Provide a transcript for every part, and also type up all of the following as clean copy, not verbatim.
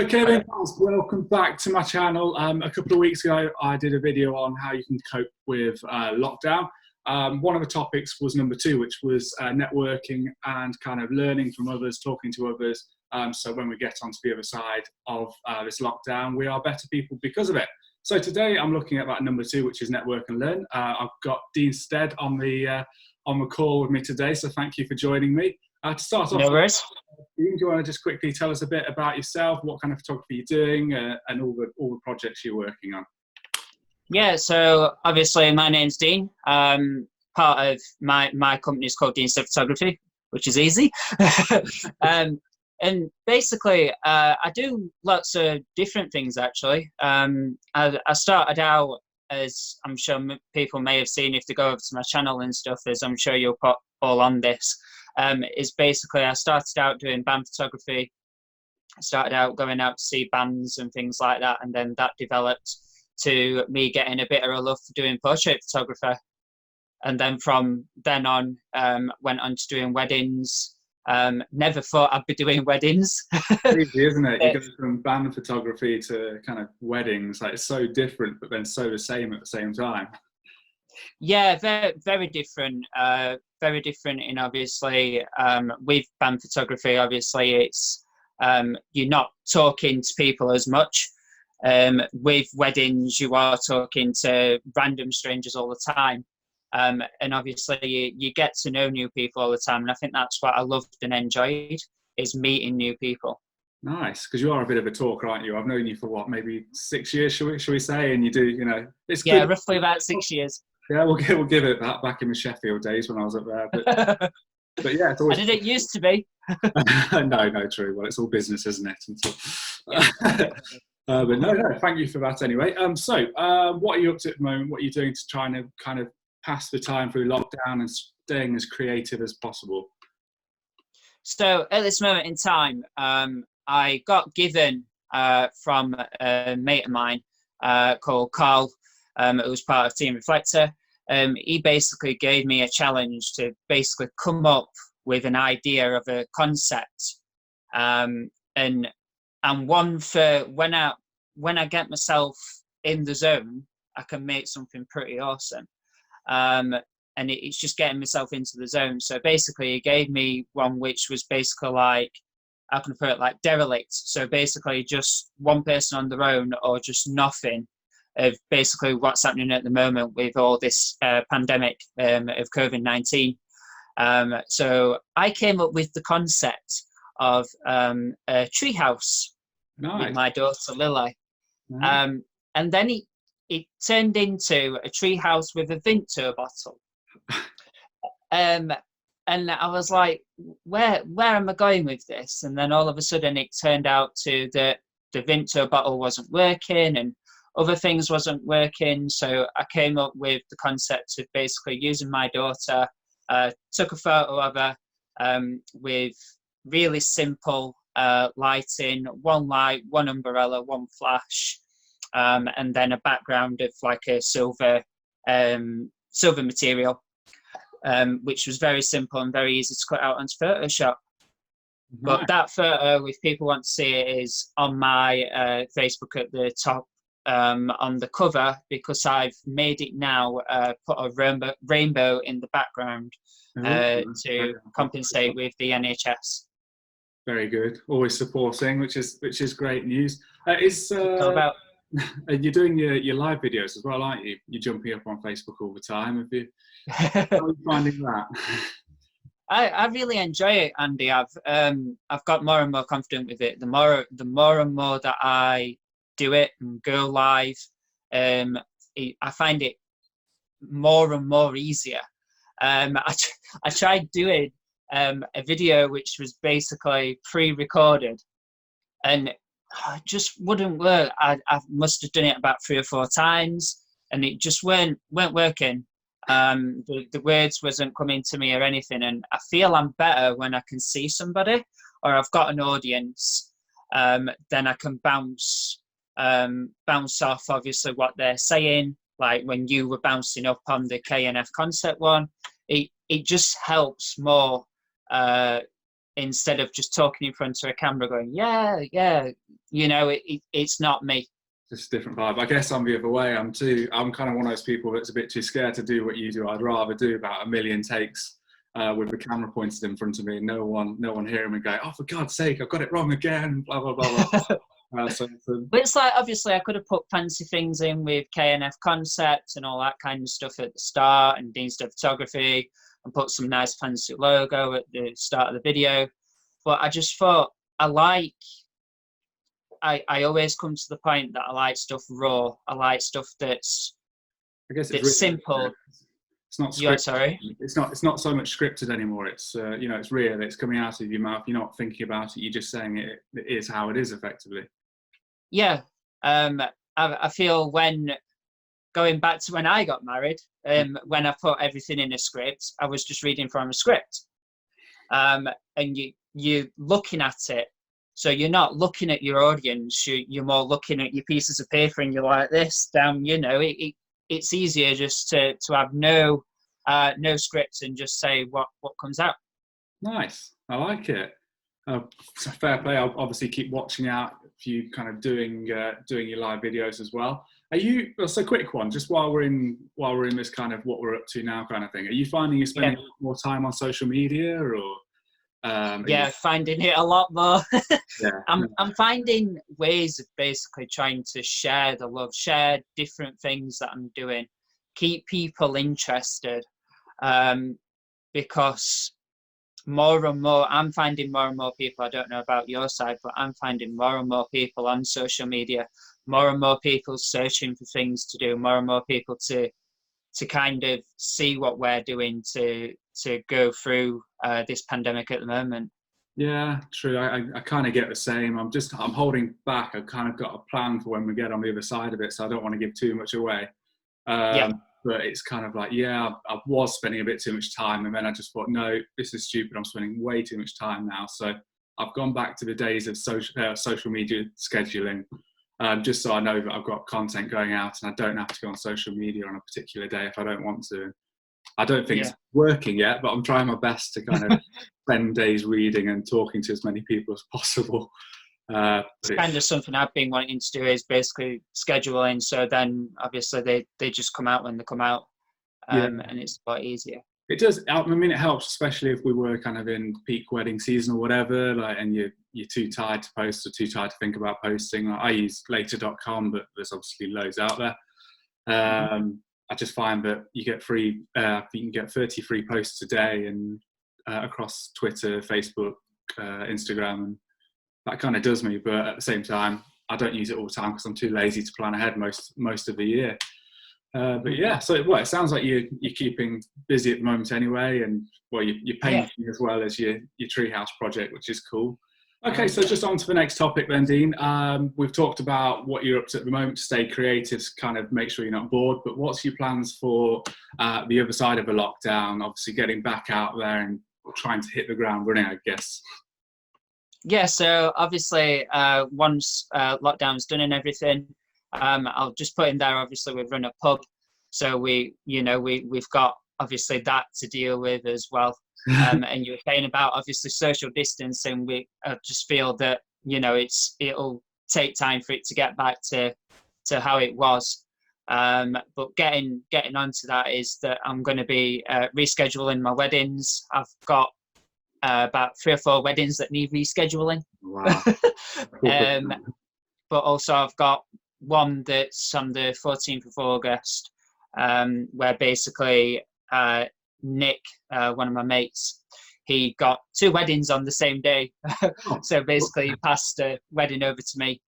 Okay then, guys, welcome back to my channel. A couple of weeks ago, I did a video on how you can cope with lockdown. One of the topics was number 2, which was networking and kind of learning from others, talking to others. So when we get onto the other side of this lockdown, we are better people because of it. So today I'm looking at that number 2, which is network and learn. I've got Dean Stead on the call with me today, so thank you for joining me. To start off, no worries. Dean, do you want to just quickly tell us a bit about yourself, what kind of photography you're doing, and all the projects you're working on? Yeah, so obviously my name's Dean. Part of my company is called Stead Photography, which is easy. And basically, I do lots of different things actually. I started out, as I'm sure people may have seen if they go over to my channel and stuff, as I'm sure you'll put all on this. Is basically I started out doing band photography. I started out going out to see bands and things like that, and then that developed to me getting a bit of a love for doing portrait photography. And then from then on, went on to doing weddings. Never thought I'd be doing weddings. Crazy, isn't it? You go from band photography to kind of weddings. Like, it's so different, but then so the same at the same time. Yeah, very, very different. Very different in obviously with band photography. Obviously, it's you're not talking to people as much. With weddings, you are talking to random strangers all the time. And obviously you get to know new people all the time, and I think that's what I loved and enjoyed, is meeting new people. Nice, because you are a bit of a talker, aren't you? I've known you for what, maybe 6 years, shall we say? And you do, you know, it's yeah, good. Roughly about 6 years. Yeah, we'll give it that back in the Sheffield days when I was up there. But yeah, it's always. I didn't used to be. No, true. Well, it's all business, isn't it? But no, thank you for that anyway. So what are you up to at the moment? What are you doing to try and kind of pass the time through lockdown and staying as creative as possible? So at this moment in time, I got given from a mate of mine called Carl, who was part of Team Reflector. He basically gave me a challenge to basically come up with an idea of a concept, and one for when I get myself in the zone, I can make something pretty awesome. And it's just getting myself into the zone. So basically, he gave me one which was basically like, how can I put it, like derelict. So basically, just one person on their own, or just nothing of basically what's happening at the moment with all this pandemic of COVID-19. So I came up with the concept of a treehouse. Nice. With my daughter Lily. Nice. And then it turned into a treehouse with a Vintner bottle. And I was like, where am I going with this? And then all of a sudden it turned out to that the Vintner bottle wasn't working and other things wasn't working. So I came up with the concept of basically using my daughter, took a photo of her with really simple lighting, one light, one umbrella, one flash, and then a background of like a silver material, which was very simple and very easy to cut out onto Photoshop. Nice. But that photo, if people want to see it, is on my Facebook at the top on the cover, because I've made it now put a rainbow in the background to compensate with the NHS. Very good. Always supporting, which is great news. You're doing your live videos as well, aren't you? You're jumping up on Facebook all the time. How are you finding that? I really enjoy it, Andy. I've got more and more confident with it. The more and more that I do it and go live, I find it more and more easier. I tried doing a video which was basically pre-recorded, and it just wouldn't work. I must have done it about 3 or 4 times, and it just weren't working. The words wasn't coming to me or anything, and I feel I'm better when I can see somebody or I've got an audience. Then I can bounce off obviously what they're saying. Like when you were bouncing up on the KNF concept one, it just helps more instead of just talking in front of a camera going, yeah, you know, it's not me. Just a different vibe. I guess I'm the other way. I'm kind of one of those people that's a bit too scared to do what you do. I'd rather do about 1 million takes with the camera pointed in front of me and no one hearing me go, oh, for God's sake, I've got it wrong again, blah, blah, blah, blah. But it's like, obviously, I could have put fancy things in with KNF concepts and all that kind of stuff at the start, and Stead Photography, and put some nice fancy logo at the start of the video. But I just thought, I always come to the point that I like stuff raw. I like stuff that's, I guess that's simple. It's not scripted. Yeah, sorry. It's not so much scripted anymore. It's you know, it's real. It's coming out of your mouth. You're not thinking about it. You're just saying it is how it is, effectively. Yeah. I feel when going back to when I got married, when I put everything in a script, I was just reading from a script. And you're looking at it. So you're not looking at your audience, you're more looking at your pieces of paper and you're like this down, you know, it's easier just to have no scripts and just say what comes out. Nice. I like it. So fair play. I'll obviously keep watching out for you kind of doing your live videos as well. Are you, so quick one, just while we're in this kind of what we're up to now kind of thing, are you finding you're spending more time on social media, or finding it a lot more. Yeah. I'm finding ways of basically trying to share the love, share different things that I'm doing, keep people interested, because more and more, I'm finding more and more people, I don't know about your side, but I'm finding more and more people on social media, more and more people searching for things to do, more and more people to kind of see what we're doing to go through this pandemic at the moment. Yeah, true. I kind of get the same. I'm holding back. I've kind of got a plan for when we get on the other side of it, so I don't want to give too much away. But it's kind of like, I was spending a bit too much time, and then I just thought, no, this is stupid. I'm spending way too much time now. So I've gone back to the days of social media scheduling, just so I know that I've got content going out and I don't have to go on social media on a particular day if I don't want to. I don't think it's working yet, but I'm trying my best to kind of spend days reading and talking to as many people as possible. It's kind of something I've been wanting to do, is basically scheduling, so then obviously they just come out when they come out, and it's a lot easier. It does. I mean, it helps, especially if we were kind of in peak wedding season or whatever, like, and you're too tired to post or too tired to think about posting. Like, I use later.com, but there's obviously loads out there. I just find that you get you can get 30 free posts a day, and across Twitter, Facebook, Instagram, and that kind of does me. But at the same time, I don't use it all the time because I'm too lazy to plan ahead most of the year. But yeah, so it sounds like you're keeping busy at the moment anyway, and you're painting as well as your treehouse project, which is cool. Okay, so just on to the next topic then, Dean. We've talked about what you're up to at the moment to stay creative, kind of make sure you're not bored, but what's your plans for the other side of the lockdown? Obviously getting back out there and trying to hit the ground running, I guess. Yeah, so obviously once lockdown's done and everything, I'll just put in there, obviously we've run a pub, so we've got obviously that to deal with as well. And you were saying about obviously social distancing, I just feel that, it'll take time for it to get back to how it was. But getting onto that is that I'm going to be rescheduling my weddings. I've got about 3 or 4 weddings that need rescheduling. Wow. But also I've got one that's on the 14th of August, where basically Nick, one of my mates, he got 2 weddings on the same day. So basically he passed the wedding over to me.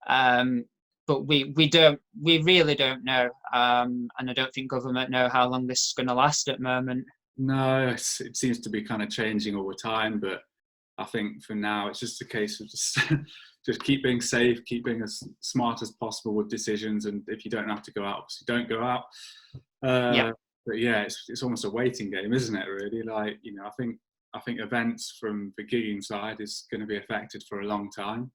But we really don't know. And I don't think government know how long this is going to last at the moment. No, it seems to be kind of changing all the time, but I think for now it's just a case of just keep being safe, keep being as smart as possible with decisions, and if you don't have to go out, obviously don't go out. But yeah, it's almost a waiting game, isn't it? Really, like, I think events from the gigging side is going to be affected for a long time.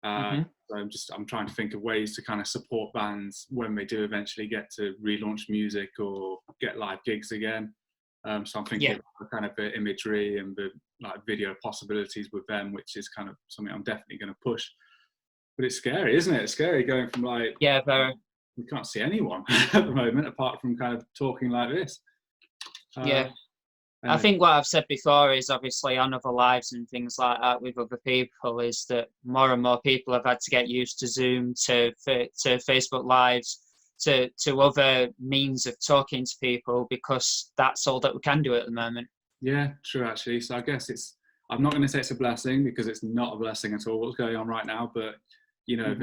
So I'm trying to think of ways to kind of support bands when they do eventually get to relaunch music or get live gigs again. So I'm thinking about kind of the imagery and like video possibilities with them, which is kind of something I'm definitely going to push. But it's scary, isn't it? It's scary going from like, Yeah, very. we can't see anyone at the moment apart from kind of talking like this. Yeah. I Anyway. think what I've said before is obviously on other lives and things like that with other people is that more and more people have had to get used to Zoom, to Facebook Lives, to other means of talking to people, because that's all that we can do at the moment. Yeah, true, actually. So I guess I'm not going to say it's a blessing, because it's not a blessing at all what's going on right now, but you know,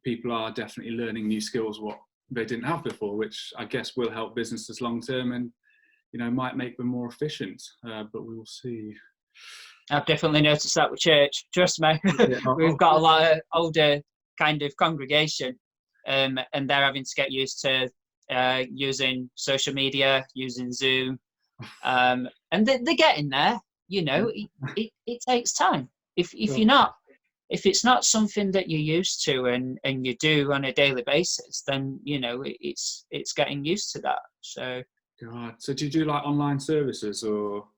people are definitely learning new skills what they didn't have before, which I guess will help businesses long term, and you know, might make them more efficient, but we will see. I've definitely noticed that with church. Trust me, Yeah, we've got a lot of older kind of congregation, and they're having to get used to using social media, using Zoom, and they're getting there. You know, it takes time. If you're not, if it's not something that you're used to and you do on a daily basis, then you know it's getting used to that. So. God. So do you do like online services or?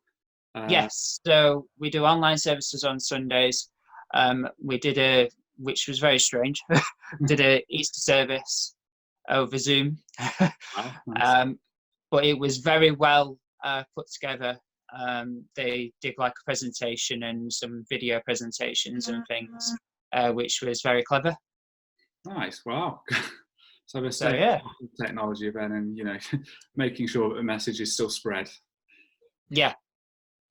Yes, so we do online services on Sundays. We did which was very strange, did a Easter service over Zoom. Wow, nice. But it was very well put together. They did like a presentation and some video presentations and things, which was very clever. Nice, wow. So they're So saying yeah, technology then, and you know, making sure that the message is still spread. yeah.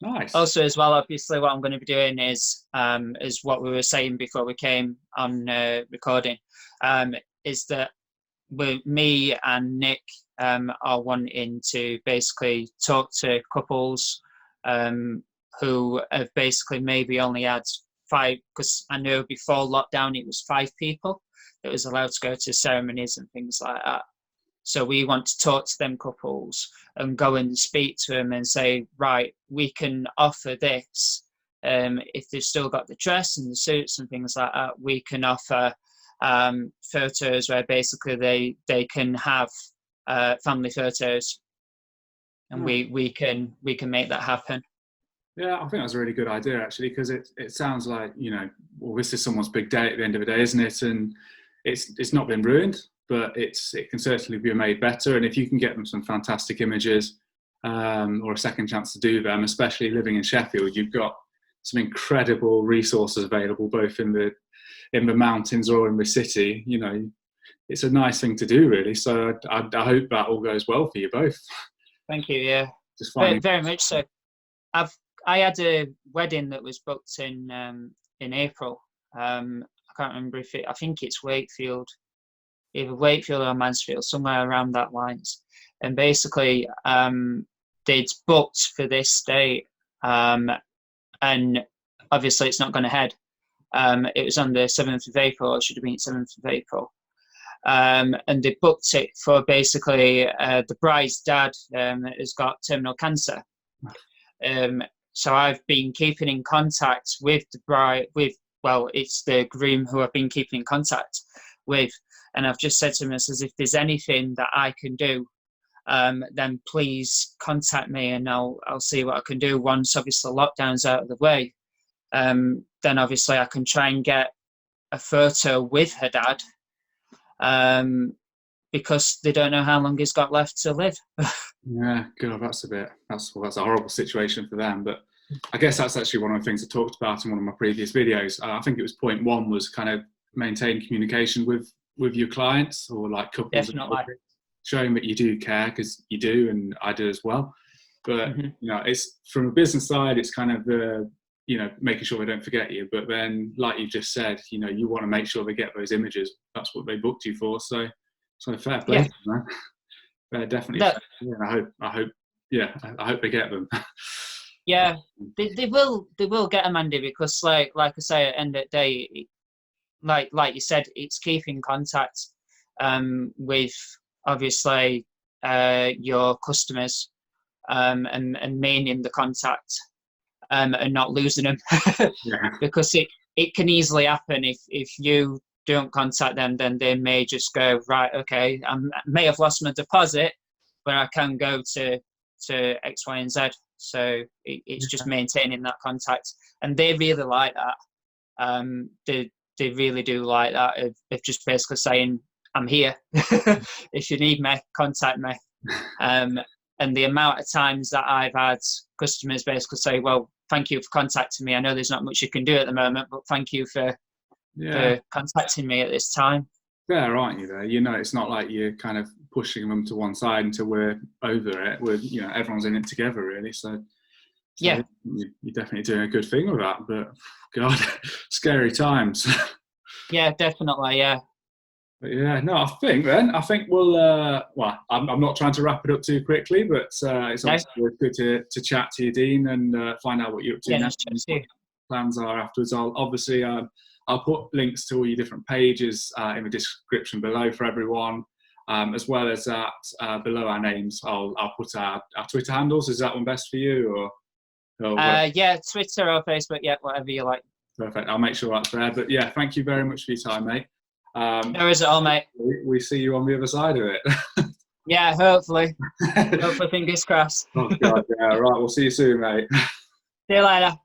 Nice. Also, as well, obviously, what I'm going to be doing is what we were saying before we came on recording, is that me and Nick are wanting to basically talk to couples who have basically maybe only had 5, because I know before lockdown it was 5 people that was allowed to go to ceremonies and things like that. So we want to talk to them couples and go and speak to them and say, right, we can offer this. If they've still got the dress and the suits and things like that, we can offer photos where basically they can have family photos, and we can make that happen. Yeah, I think that's a really good idea actually, because it sounds like, you know, well, this is someone's big day at the end of the day, isn't it? And it's not been ruined, but it can certainly be made better. And if you can get them some fantastic images, or a second chance to do them, especially living in Sheffield, you've got some incredible resources available, both in the mountains or in the city. You know, it's a nice thing to do, really. So I hope that all goes well for you both. Thank you. Yeah, Just finding very much so. I had a wedding that was booked in April. I can't remember I think it's Wakefield, either Wakefield or Mansfield, somewhere around that lines. And basically, they'd booked for this date, and obviously it's not gone ahead. It was on the 7th of April. It should have been 7th of April. And they booked it for basically the bride's dad has got terminal cancer. So I've been keeping in contact with the bride, it's the groom who I've been keeping in contact with. And I've just said to him, I says, if there's anything that I can do, then please contact me and I'll see what I can do once obviously lockdown's out of the way. Then obviously I can try and get a photo with her dad, because they don't know how long he's got left to live. Yeah, God, that's a horrible situation for them. But I guess that's actually one of the things I talked about in one of my previous videos. I think it was point 1 was kind of maintain communication with your clients, or like couples. Definitely. Showing that you do care, because you do, and I do as well. But you know, it's from a business side, it's kind of you know, making sure they don't forget you. But then, like you just said, you know, you want to make sure they get those images. That's what they booked you for. So fair play, Yeah. man. They're definitely fair. Yeah, I hope they get them. Yeah, they will get them, Andy, because like I say, at the end of the day, like you said, it's keeping contact with obviously your customers, and maintaining the contact, and not losing them. Yeah. Because it can easily happen if you don't contact them, then they may just go, right, okay, I may have lost my deposit, but I can go to to X, Y, and Z. So it's just maintaining that contact, and they really like that. They really do like that of just basically saying, I'm here. If you need me, contact me. And the amount of times that I've had customers basically say, well, thank you for contacting me. I know there's not much you can do at the moment, but thank you for contacting me at this time. Fair, aren't you? There, you know, it's not like you're kind of pushing them to one side until we're over it. We're, you know, everyone's in it together, really. So yeah, you're definitely doing a good thing with that. But God, scary times. Yeah, definitely. Yeah. But yeah, no, I think we'll. Well, I'm not trying to wrap it up too quickly, but it's obviously good to chat to you, Dean, and find out what you're up to next. What plans are afterwards. I'll put links to all your different pages in the description below for everyone, as well as that below our names. I'll put our Twitter handles. Is that one best for you, or yeah, Twitter or Facebook, yeah, whatever you like. Perfect. I'll make sure that's there. But yeah, thank you very much for your time, mate. No worries at all, mate. We see you on the other side of it. Yeah, hopefully. Hopefully, fingers crossed. Oh God, yeah. Right, we'll see you soon, mate. See you later.